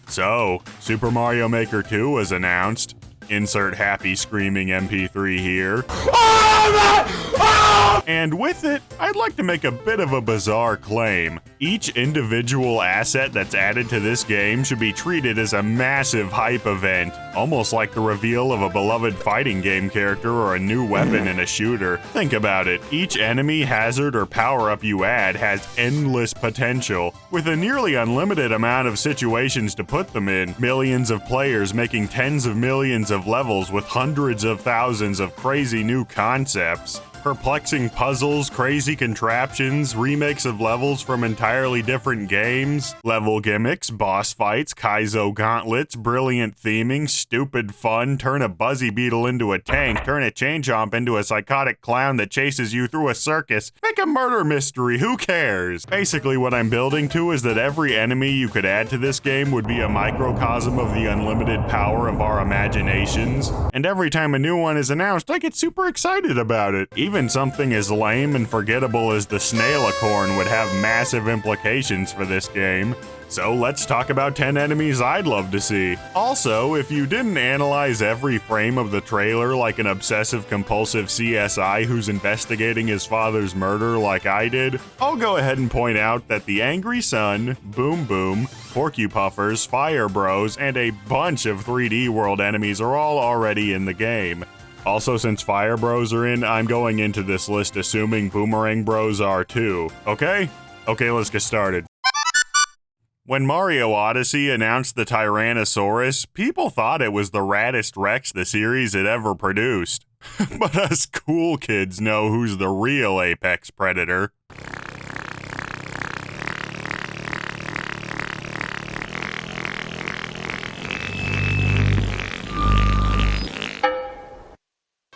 So, Super Mario Maker 2 was announced. Insert happy screaming MP3 here. And with it, I'd like to make a bit of a bizarre claim. Each individual asset that's added to this game should be treated as a massive hype event, almost like the reveal of a beloved fighting game character or a new weapon in a shooter. Think about it, each enemy, hazard, or power-up you add has endless potential. With a nearly unlimited amount of situations to put them in, millions of players making tens of millions of levels with hundreds of thousands of crazy new concepts. Perplexing puzzles, crazy contraptions, remakes of levels from entirely different games, level gimmicks, boss fights, Kaizo gauntlets, brilliant theming, stupid fun, turn a Buzzy Beetle into a tank, turn a Chain Chomp into a psychotic clown that chases you through a circus, make a murder mystery, who cares? Basically what I'm building to is that every enemy you could add to this game would be a microcosm of the unlimited power of our imaginations, and every time a new one is announced, I get super excited about it. Even something as lame and forgettable as the Snailicorn would have massive implications for this game. So let's talk about 10 enemies I'd love to see. Also, if you didn't analyze every frame of the trailer like an obsessive-compulsive CSI who's investigating his father's murder like I did, I'll go ahead and point out that the Angry Sun, Boom Boom, Porcupuffers, Fire Bros, and a bunch of 3D World enemies are all already in the game. Also, since Fire Bros are in, I'm going into this list assuming Boomerang Bros are too. Okay? Okay, let's get started. When Mario Odyssey announced the Tyrannosaurus, people thought it was the raddest Rex the series had ever produced. But us cool kids know who's the real apex predator.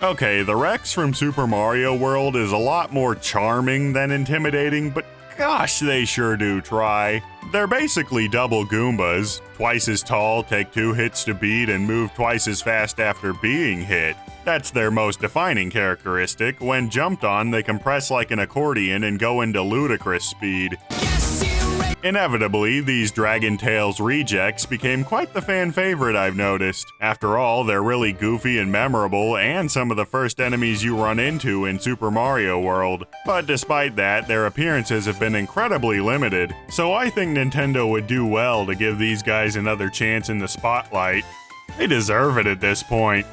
Okay, the Rex from Super Mario World is a lot more charming than intimidating, but gosh, they sure do try. They're basically double Goombas, twice as tall, take 2 hits to beat, and move twice as fast after being hit. That's their most defining characteristic. When jumped on, they compress like an accordion and go into ludicrous speed. Inevitably, these Dragon Tales rejects became quite the fan favorite, I've noticed. After all, they're really goofy and memorable, and some of the first enemies you run into in Super Mario World. But despite that, their appearances have been incredibly limited, so I think Nintendo would do well to give these guys another chance in the spotlight. They deserve it at this point.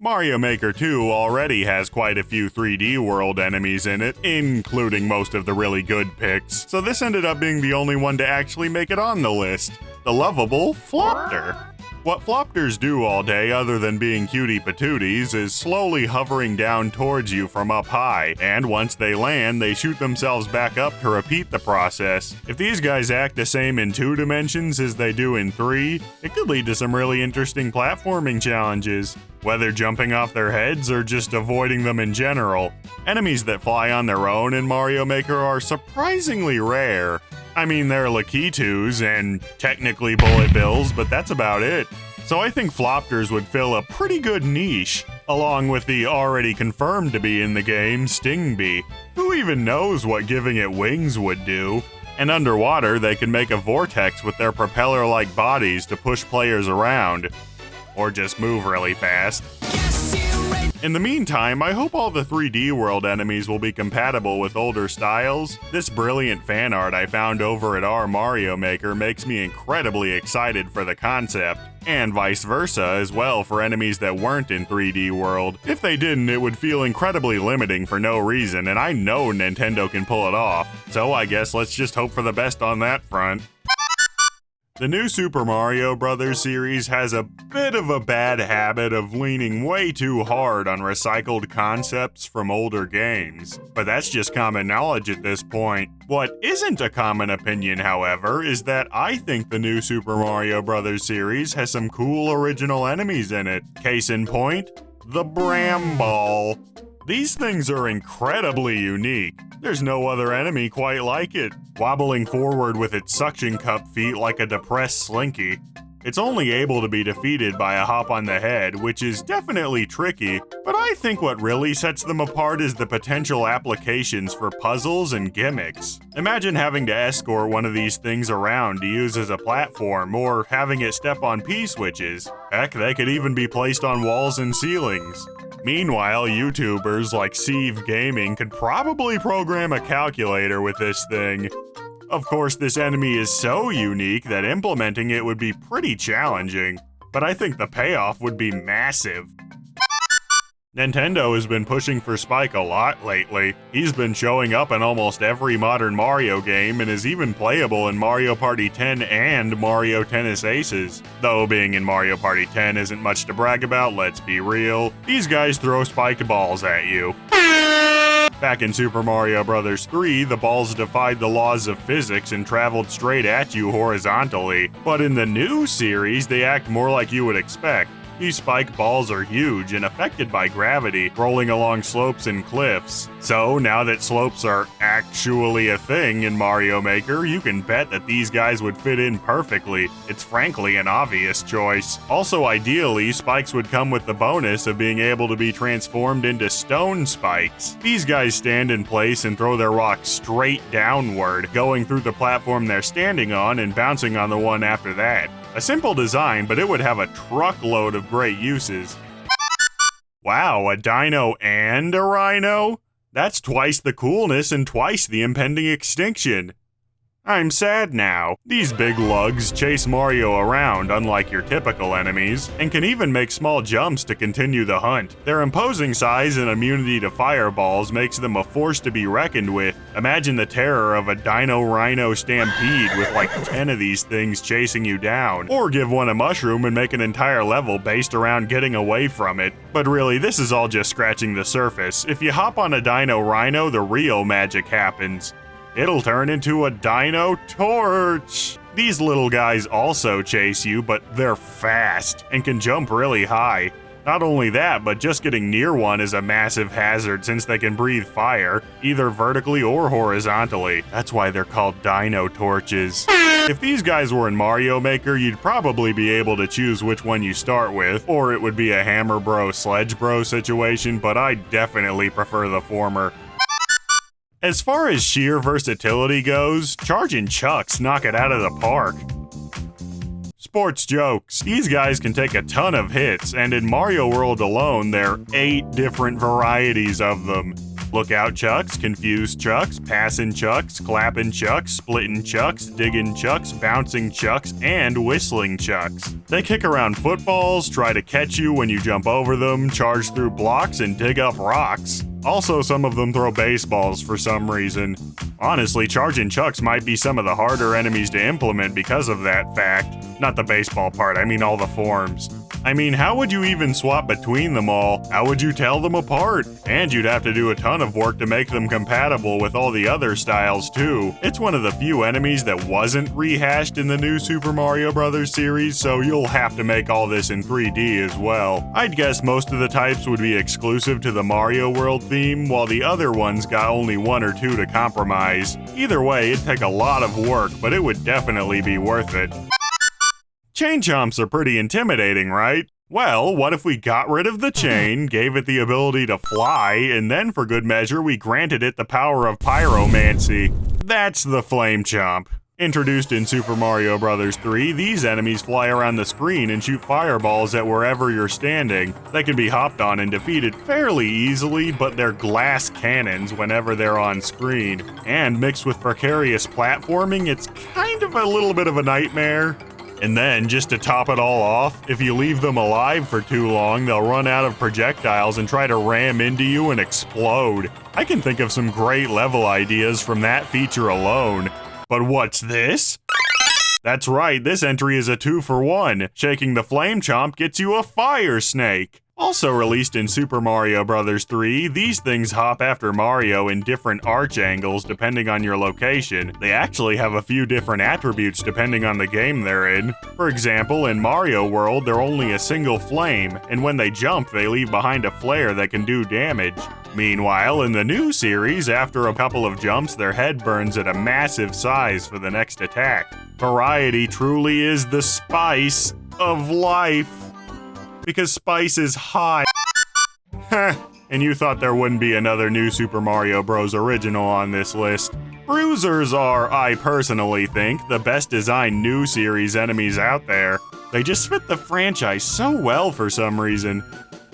Mario Maker 2 already has quite a few 3D World enemies in it, including most of the really good picks, so this ended up being the only one to actually make it on the list. The lovable Flopter. What Flopters do all day other than being cutie patooties is slowly hovering down towards you from up high, and once they land, they shoot themselves back up to repeat the process. If these guys act the same in 2 dimensions as they do in 3, it could lead to some really interesting platforming challenges, whether jumping off their heads or just avoiding them in general. Enemies that fly on their own in Mario Maker are surprisingly rare. I mean, they're Lakitus and technically Bullet Bills, but that's about it. So I think Flopters would fill a pretty good niche, along with the already confirmed to be in the game Sting Bee. Who even knows what giving it wings would do? And underwater, they can make a vortex with their propeller-like bodies to push players around. Or just move really fast. In the meantime, I hope all the 3D World enemies will be compatible with older styles. This brilliant fan art I found over at our Mario Maker makes me incredibly excited for the concept, and vice versa as well for enemies that weren't in 3D World. If they didn't, it would feel incredibly limiting for no reason, and I know Nintendo can pull it off. So I guess let's just hope for the best on that front. The new Super Mario Bros. Series has a bit of a bad habit of leaning way too hard on recycled concepts from older games, but that's just common knowledge at this point. What isn't a common opinion, however, is that I think the new Super Mario Bros. Series has some cool original enemies in it. Case in point, the Bramball. These things are incredibly unique. There's no other enemy quite like it, wobbling forward with its suction cup feet like a depressed Slinky. It's only able to be defeated by a hop on the head, which is definitely tricky, but I think what really sets them apart is the potential applications for puzzles and gimmicks. Imagine having to escort one of these things around to use as a platform, or having it step on P-switches. Heck, they could even be placed on walls and ceilings. Meanwhile, YouTubers like Sieve Gaming could probably program a calculator with this thing. Of course, this enemy is so unique that implementing it would be pretty challenging, but I think the payoff would be massive. Nintendo has been pushing for Spike a lot lately. He's been showing up in almost every modern Mario game and is even playable in Mario Party 10 and Mario Tennis Aces. Though being in Mario Party 10 isn't much to brag about, let's be real. These guys throw spiked balls at you. Back in Super Mario Bros. 3, the balls defied the laws of physics and traveled straight at you horizontally. But in the new series, they act more like you would expect. These spike balls are huge and affected by gravity, rolling along slopes and cliffs. So now that slopes are actually a thing in Mario Maker, you can bet that these guys would fit in perfectly. It's frankly an obvious choice. Also, ideally, spikes would come with the bonus of being able to be transformed into stone spikes. These guys stand in place and throw their rocks straight downward, going through the platform they're standing on and bouncing on the one after that. A simple design, but it would have a truckload of great uses. Wow, a Dino and a Rhino? That's twice the coolness and twice the impending extinction. I'm sad now. These big lugs chase Mario around, unlike your typical enemies, and can even make small jumps to continue the hunt. Their imposing size and immunity to fireballs makes them a force to be reckoned with. Imagine the terror of a Dino-Rhino stampede with like 10 of these things chasing you down. Or give one a mushroom and make an entire level based around getting away from it. But really, this is all just scratching the surface. If you hop on a Dino-Rhino, the real magic happens. It'll turn into a Dino Torch! These little guys also chase you, but they're fast and can jump really high. Not only that, but just getting near one is a massive hazard since they can breathe fire, either vertically or horizontally. That's why they're called Dino Torches. If these guys were in Mario Maker, you'd probably be able to choose which one you start with, or it would be a Hammer Bro, Sledge Bro situation, but I definitely prefer the former. As far as sheer versatility goes, Chargin' Chucks knock it out of the park. Sports jokes. These guys can take a ton of hits, and in Mario World alone, there are 8 different varieties of them. Lookout Chucks, Confused Chucks, Passin' Chucks, Clappin' Chucks, Splittin' Chucks, Diggin' Chucks, Bouncing Chucks, and Whistling Chucks. They kick around footballs, try to catch you when you jump over them, charge through blocks, and dig up rocks. Also, some of them throw baseballs for some reason. Honestly, Chargin' Chucks might be some of the harder enemies to implement because of that fact. Not the baseball part, I mean all the forms. I mean, how would you even swap between them all? How would you tell them apart? And you'd have to do a ton of work to make them compatible with all the other styles too. It's one of the few enemies that wasn't rehashed in the new Super Mario Bros. Series, so you'll have to make all this in 3D as well. I'd guess most of the types would be exclusive to the Mario World theme, while the other ones got only 1 or 2 to compromise. Either way, it'd take a lot of work, but it would definitely be worth it. Chain chomps are pretty intimidating, right? Well, what if we got rid of the chain, gave it the ability to fly, and then for good measure we granted it the power of pyromancy? That's the Flame Chomp. Introduced in Super Mario Bros. 3, these enemies fly around the screen and shoot fireballs at wherever you're standing. They can be hopped on and defeated fairly easily, but they're glass cannons whenever they're on screen. And mixed with precarious platforming, it's kind of a little bit of a nightmare. And then, just to top it all off, if you leave them alive for too long, they'll run out of projectiles and try to ram into you and explode. I can think of some great level ideas from that feature alone. But what's this? That's right, this entry is a 2-for-1. Shaking the Flame Chomp gets you a Fire Snake. Also released in Super Mario Bros. 3, these things hop after Mario in different arch angles depending on your location. They actually have a few different attributes depending on the game they're in. For example, in Mario World, they're only a single flame, and when they jump, they leave behind a flare that can do damage. Meanwhile, in the new series, after a couple of jumps, their head burns at a massive size for the next attack. Variety truly is the spice of life. Because spice is hot. Heh, and you thought there wouldn't be another new Super Mario Bros. Original on this list. Bruisers are, I personally think, the best designed new series enemies out there. They just fit the franchise so well for some reason.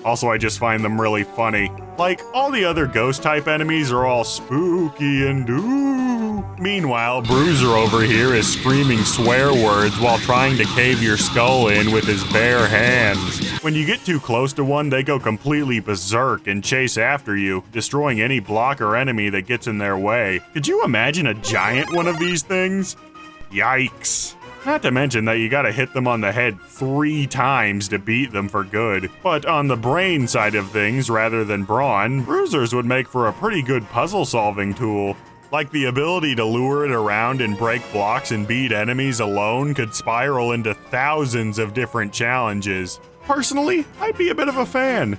Also, I just find them really funny. Like, all the other ghost-type enemies are all spooky and ooh. Meanwhile, Bruiser over here is screaming swear words while trying to cave your skull in with his bare hands. When you get too close to one, they go completely berserk and chase after you, destroying any block or enemy that gets in their way. Could you imagine a giant one of these things? Yikes. Not to mention that you gotta hit them on the head 3 times to beat them for good. But on the brain side of things, rather than brawn, Bruisers would make for a pretty good puzzle-solving tool. Like the ability to lure it around and break blocks and beat enemies alone could spiral into thousands of different challenges. Personally, I'd be a bit of a fan.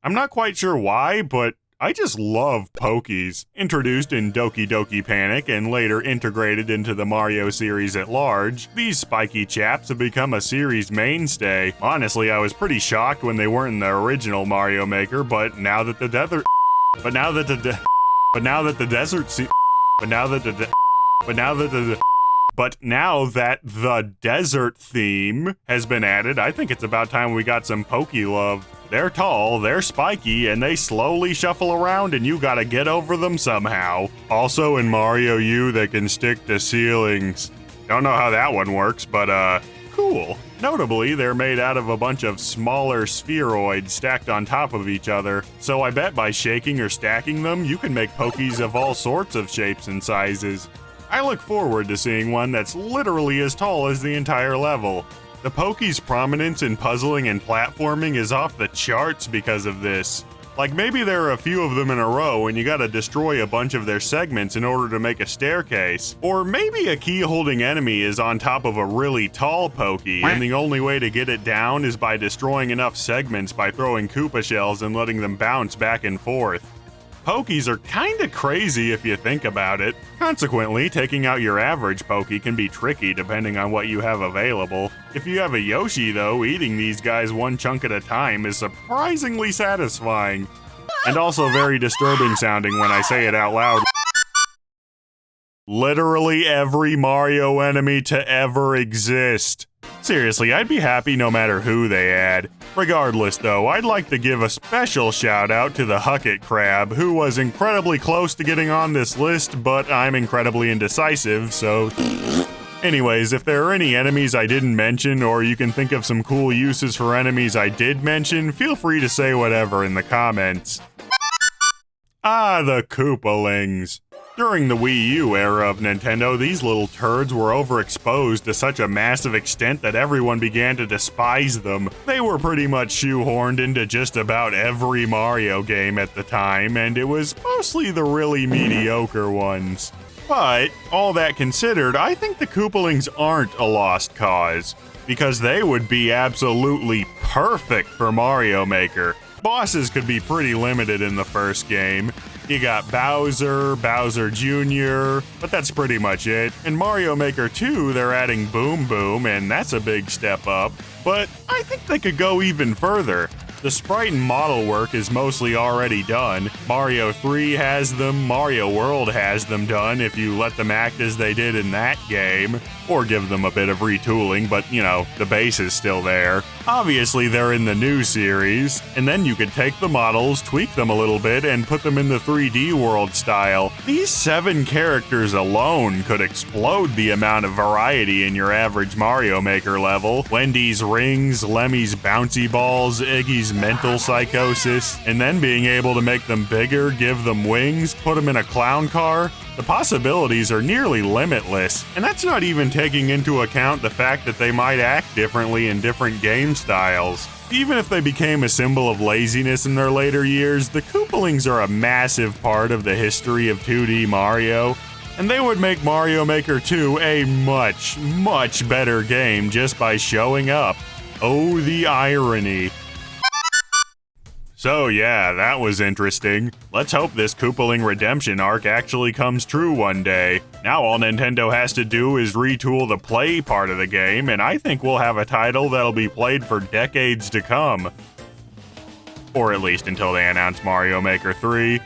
I'm not quite sure why, but I just love Pokeys. Introduced in Doki Doki Panic and later integrated into the Mario series at large, these spiky chaps have become a series mainstay. Honestly, I was pretty shocked when they weren't in the original Mario Maker, but now that the desert theme has been added, I think it's about time we got some Pokey love. They're tall, they're spiky, and they slowly shuffle around and you gotta get over them somehow. Also in Mario U, they can stick to ceilings. Don't know how that one works, but cool. Notably, they're made out of a bunch of smaller spheroids stacked on top of each other, so I bet by shaking or stacking them, you can make Pokeys of all sorts of shapes and sizes. I look forward to seeing one that's literally as tall as the entire level. The Pokey's prominence in puzzling and platforming is off the charts because of this. Like, maybe there are a few of them in a row and you gotta destroy a bunch of their segments in order to make a staircase. Or maybe a key-holding enemy is on top of a really tall Pokey, and the only way to get it down is by destroying enough segments by throwing Koopa shells and letting them bounce back and forth. Pokeys are kinda crazy if you think about it. Consequently, taking out your average Pokey can be tricky depending on what you have available. If you have a Yoshi though, eating these guys one chunk at a time is surprisingly satisfying. And also very disturbing sounding when I say it out loud. Literally every Mario enemy to ever exist. Seriously, I'd be happy no matter who they add. Regardless though, I'd like to give a special shout out to the Hucket Crab, who was incredibly close to getting on this list, but I'm incredibly indecisive, so... Anyways, if there are any enemies I didn't mention, or you can think of some cool uses for enemies I did mention, feel free to say whatever in the comments. Ah, the Koopalings. During the Wii U era of Nintendo, these little turds were overexposed to such a massive extent that everyone began to despise them. They were pretty much shoehorned into just about every Mario game at the time, and it was mostly the really mediocre ones. But, all that considered, I think the Koopalings aren't a lost cause, because they would be absolutely perfect for Mario Maker. Bosses could be pretty limited in the first game. You got Bowser, Bowser Jr., but that's pretty much it. In Mario Maker 2, they're adding Boom Boom, and that's a big step up. But I think they could go even further. The sprite and model work is mostly already done. Mario 3 has them, Mario World has them done if you let them act as they did in that game. Or give them a bit of retooling, but you know, the base is still there. Obviously they're in the new series, and then you could take the models, tweak them a little bit, and put them in the 3D world style. These 7 characters alone could explode the amount of variety in your average Mario Maker level. Wendy's rings, Lemmy's bouncy balls, Iggy's mental psychosis, and then being able to make them bigger, give them wings, put them in a clown car. The possibilities are nearly limitless, and that's not even taking into account the fact that they might act differently in different game styles. Even if they became a symbol of laziness in their later years, the Koopalings are a massive part of the history of 2D Mario, and they would make Mario Maker 2 a much, much better game just by showing up. Oh, the irony. So yeah, that was interesting. Let's hope this Koopaling redemption arc actually comes true one day. Now all Nintendo has to do is retool the play part of the game, and I think we'll have a title that'll be played for decades to come. Or at least until they announce Mario Maker 3.